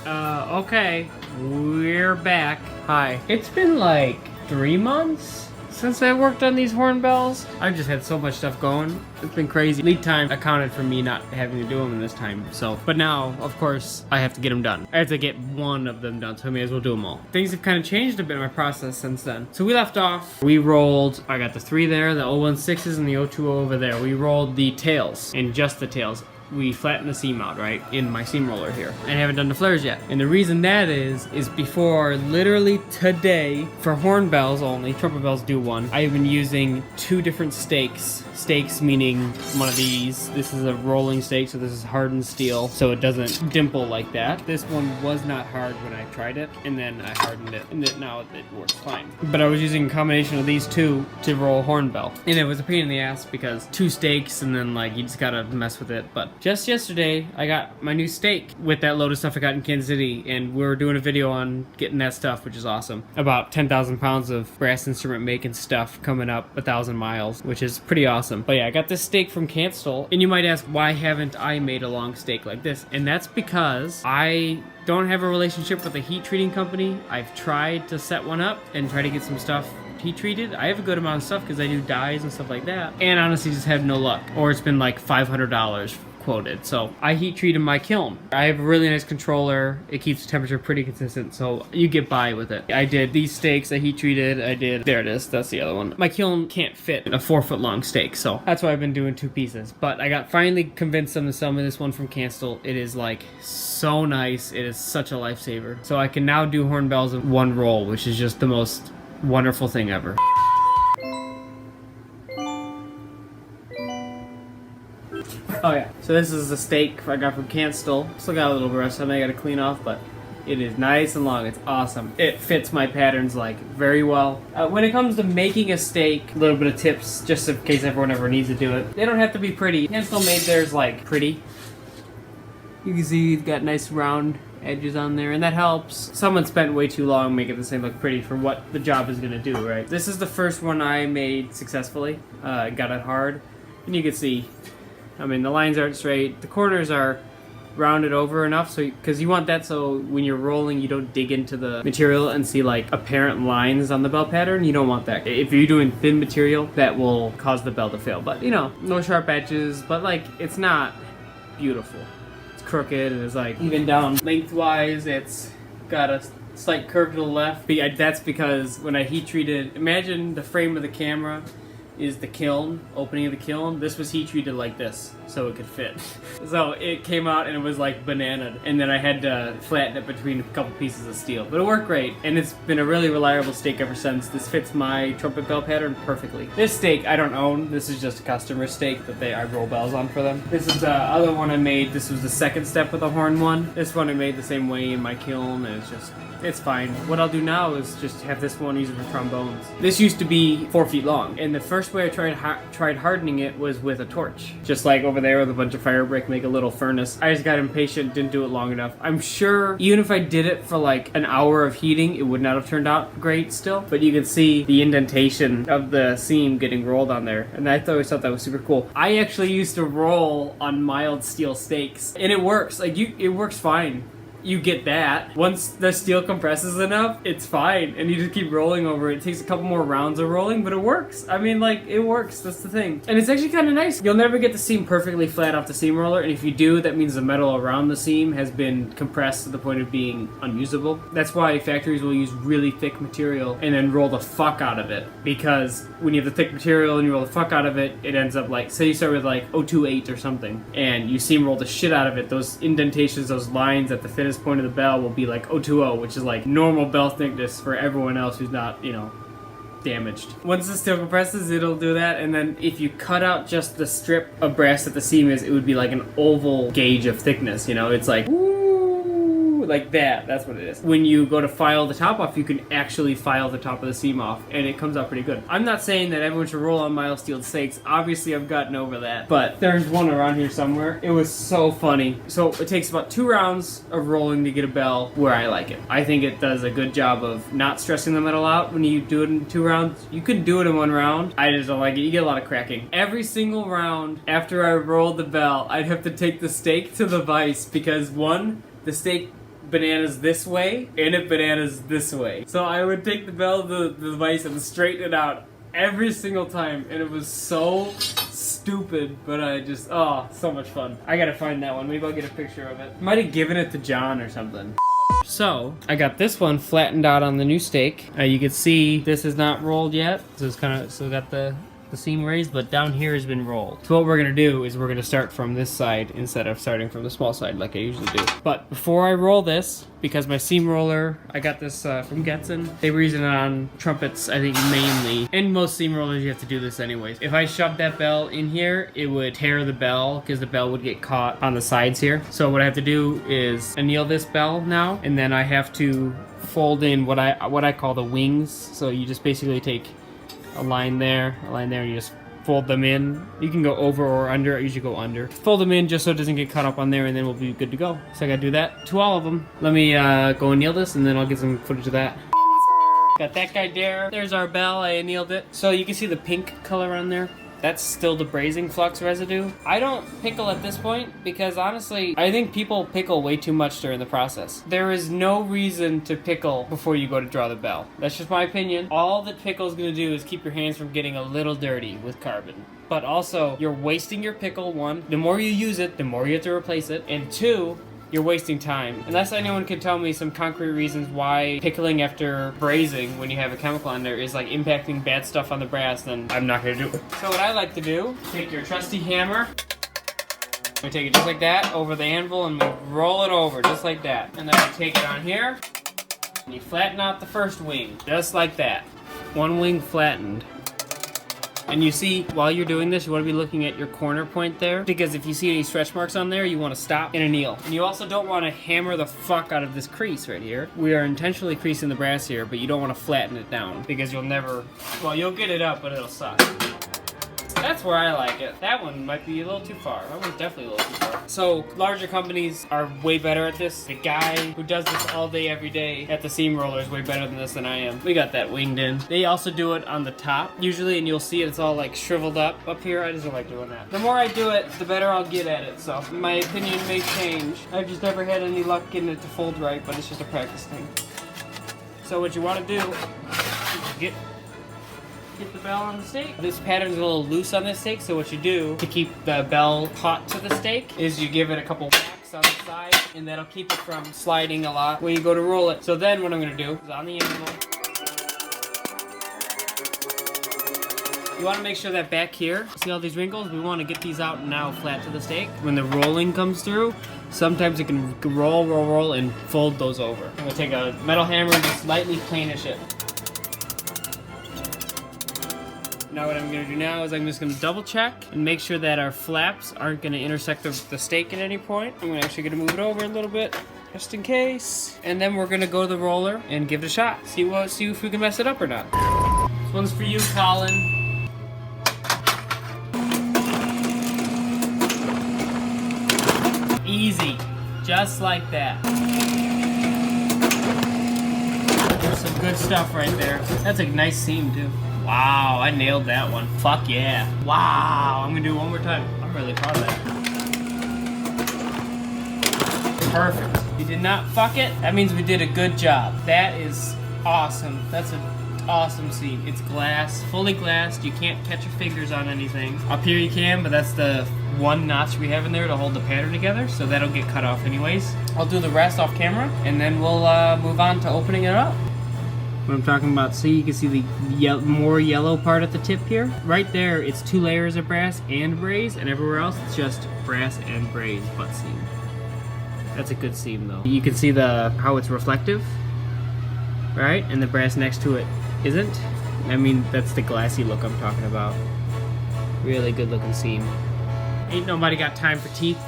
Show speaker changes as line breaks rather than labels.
Okay, we're back. Hi. It's been like 3 months since I worked on these horn bells. I've just had so much stuff going. It's been crazy. Lead time accounted for me not having to do them in this time, so. But now, of course, I have to get them done. I have to get one of them done, so I may as well do them all. Things have kind of changed a bit in my process since then. So we left off, we rolled, I got the 3 there, the 016s and the 020 over there. We rolled the tails, and just the tails. We flattened the seam out, right, in my seam roller here. And I haven't done the flares yet. And the reason that is before literally today, for horn bells only, trumpet bells do one, I've been using 2 different stakes. Stakes meaning one of these. This is a rolling stake, so this is hardened steel, so it doesn't dimple like that. This one was not hard when I tried it, and then I hardened it, and now it works fine. But I was using a combination of these 2 to roll a horn bell. And it was a pain in the ass because 2 stakes, and then like you just gotta mess with it. But just yesterday, I got my new stake with that load of stuff I got in Kansas City, and we're doing a video on getting that stuff, which is awesome. About 10,000 pounds of brass instrument making stuff coming up 1,000 miles, which is pretty awesome. But yeah, I got this stake from Cancel, and you might ask, why haven't I made a long stake like this? And that's because I don't have a relationship with a heat treating company. I've tried to set one up and try to get some stuff heat treated. I have a good amount of stuff because I do dyes and stuff like that, and honestly just had no luck. Or it's been like $500 quoted. So I heat treat in my kiln. I have a really nice controller. It keeps the temperature pretty consistent, so you get by with it. I did these steaks, I heat treated, there it is, that's the other one. My kiln can't fit a 4-foot long steak, so that's why I've been doing 2 pieces. But I got finally convinced them to sell me this one from Cancel. It is like so nice. It is such a lifesaver. So I can now do horn bells in 1 roll, which is just the most wonderful thing ever. Oh yeah, so this is the steak I got from Cancel. Still got a little rust on it I gotta clean off, but it is nice and long. It's awesome. It fits my patterns like very well. When it comes to making a steak, a little bit of tips just in case everyone ever needs to do it. They don't have to be pretty. Cancel made theirs like pretty. You can see it's got nice round edges on there, and that helps. Someone spent way too long making this thing look pretty for what the job is gonna do, right? This is the first one I made successfully. Got it hard, and you can see, I mean, the lines aren't straight. The corners are rounded over enough, so because you want that so when you're rolling you don't dig into the material and see like apparent lines on the bell pattern. You don't want that. If you're doing thin material, that will cause the bell to fail. But you know, no sharp edges, but like it's not beautiful. It's crooked, and it's like even down lengthwise it's got a slight curve to the left. But that's because when I heat treated, imagine the frame of the camera is the kiln, opening of the kiln. This was heat treated like this so it could fit. So it came out and it was like bananaed, and then I had to flatten it between a couple pieces of steel. But it worked great, and it's been a really reliable steak ever since. This fits my trumpet bell pattern perfectly. This steak I don't own. This is just a customer steak that I roll bells on for them. This is the other one I made. This was the second step with the horn one. This one I made the same way in my kiln, and it's fine. What I'll do now is just have this one, use it for trombones. This used to be 4 feet long, and the first way I tried hardening it was with a torch. Just like over there with a bunch of fire brick, make a little furnace. I just got impatient, didn't do it long enough. I'm sure even if I did it for like an hour of heating, it would not have turned out great still. But you can see the indentation of the seam getting rolled on there, and I always thought that was super cool. I actually used to roll on mild steel steaks, and it works. Like it works fine. You get that. Once the steel compresses enough, it's fine, and you just keep rolling over it. It takes a couple more rounds of rolling, but it works. I mean, like, it works. That's the thing. And it's actually kind of nice. You'll never get the seam perfectly flat off the seam roller, and if you do, that means the metal around the seam has been compressed to the point of being unusable. That's why factories will use really thick material and then roll the fuck out of it, because when you have the thick material and you roll the fuck out of it, it ends up like, say you start with like 028 or something, and you seam roll the shit out of it, those indentations, those lines at the thinnest point of the bell will be like 020, which is like normal bell thickness for everyone else who's not, you know, damaged. Once the steel compresses, it'll do that, and then if you cut out just the strip of brass that the seam is, it would be like an oval gauge of thickness, you know? It's like, like that. That's what it is. When you go to file the top off, you can actually file the top of the seam off, and it comes out pretty good. I'm not saying that everyone should roll on mild steel steaks. Obviously, I've gotten over that, but there's one around here somewhere. It was so funny. So it takes about 2 rounds of rolling to get a bell where I like it. I think it does a good job of not stressing the metal out when you do it in 2 rounds. You can do it in 1 round. I just don't like it. You get a lot of cracking. Every single round after I rolled the bell, I'd have to take the steak to the vise because 1, the steak bananas this way and it bananas this way. So I would take the bell of the device and straighten it out every single time, and it was so stupid, but I just, oh, so much fun. I gotta find that one. Maybe I'll get a picture of it. Might have given it to John or something. So, I got this one flattened out on the new steak. You can see this is not rolled yet, so it's kind of, so got the seam raised, but down here has been rolled. So what we're gonna do is we're gonna start from this side instead of starting from the small side like I usually do. But before I roll this, because my seam roller, I got this from Getson. They were using it on trumpets, I think mainly. And most seam rollers, you have to do this anyways. If I shoved that bell in here, it would tear the bell because the bell would get caught on the sides here. So what I have to do is anneal this bell now, and then I have to fold in what I call the wings. So you just basically take a line there, and you just fold them in. You can go over or under. I usually go under. Fold them in just so it doesn't get caught up on there, and then we'll be good to go. So I gotta do that to all of them. Let me go anneal this, and then I'll get some footage of that. Got that guy there. There's our bell. I annealed it. So you can see the pink color on there. That's still the brazing flux residue. I don't pickle at this point because honestly, I think people pickle way too much during the process. There is no reason to pickle before you go to draw the bell. That's just my opinion. All that pickle is gonna do is keep your hands from getting a little dirty with carbon. But also, you're wasting your pickle, one. The more you use it, the more you have to replace it. And two, you're wasting time. Unless anyone can tell me some concrete reasons why pickling after brazing when you have a chemical on there is like impacting bad stuff on the brass, then I'm not gonna do it. So what I like to do, take your trusty hammer, we take it just like that over the anvil and we roll it over just like that. And then I take it on here and you flatten out the first wing, just like that. One wing flattened. And you see, while you're doing this, you want to be looking at your corner point there, because if you see any stretch marks on there, you want to stop and anneal. And you also don't want to hammer the fuck out of this crease right here. We are intentionally creasing the brass here, but you don't want to flatten it down, because you'll never, well, you'll get it up, but it'll suck. That's where I like it. That one might be a little too far. That one's definitely a little too far. So, larger companies are way better at this. The guy who does this all day, every day at the seam roller is way better than this than I am. We got that winged in. They also do it on the top, usually, and you'll see it's all like shriveled up here. I just don't like doing that. The more I do it, the better I'll get at it. So, my opinion may change. I've just never had any luck getting it to fold right, but it's just a practice thing. So, what you want to do is get the bell on the steak. This pattern's a little loose on this steak, so what you do to keep the bell caught to the steak is you give it a couple whacks on the side, and that'll keep it from sliding a lot when you go to roll it. So then what I'm gonna do is on the anvil, you want to make sure that back here, see all these wrinkles? We want to get these out now flat to the steak. When the rolling comes through, sometimes it can roll, and fold those over. I'm gonna take a metal hammer and just lightly planish it. Now what I'm going to do now is I'm just going to double check and make sure that our flaps aren't going to intersect the steak at any point. I'm actually going to move it over a little bit just in case. And then we're going to go to the roller and give it a shot. See if we can mess it up or not. This one's for you, Colin. Easy. Just like that. There's some good stuff right there. That's a nice seam too. Wow, I nailed that one. Fuck yeah. Wow, I'm gonna do it one more time. I'm really proud of that. Perfect. If you did not fuck it, that means we did a good job. That is awesome. That's an awesome seam. It's glass, fully glassed. You can't catch your fingers on anything. Up here you can, but that's the one notch we have in there to hold the pattern together, so that'll get cut off anyways. I'll do the rest off camera, and then we'll move on to opening it up. What I'm talking about, see, you can see the more yellow part at the tip here. Right there, it's 2 layers of brass and braze, and everywhere else, it's just brass and braze butt seam. That's a good seam, though. You can see how it's reflective, right? And the brass next to it isn't. I mean, that's the glassy look I'm talking about. Really good looking seam. Ain't nobody got time for teeth.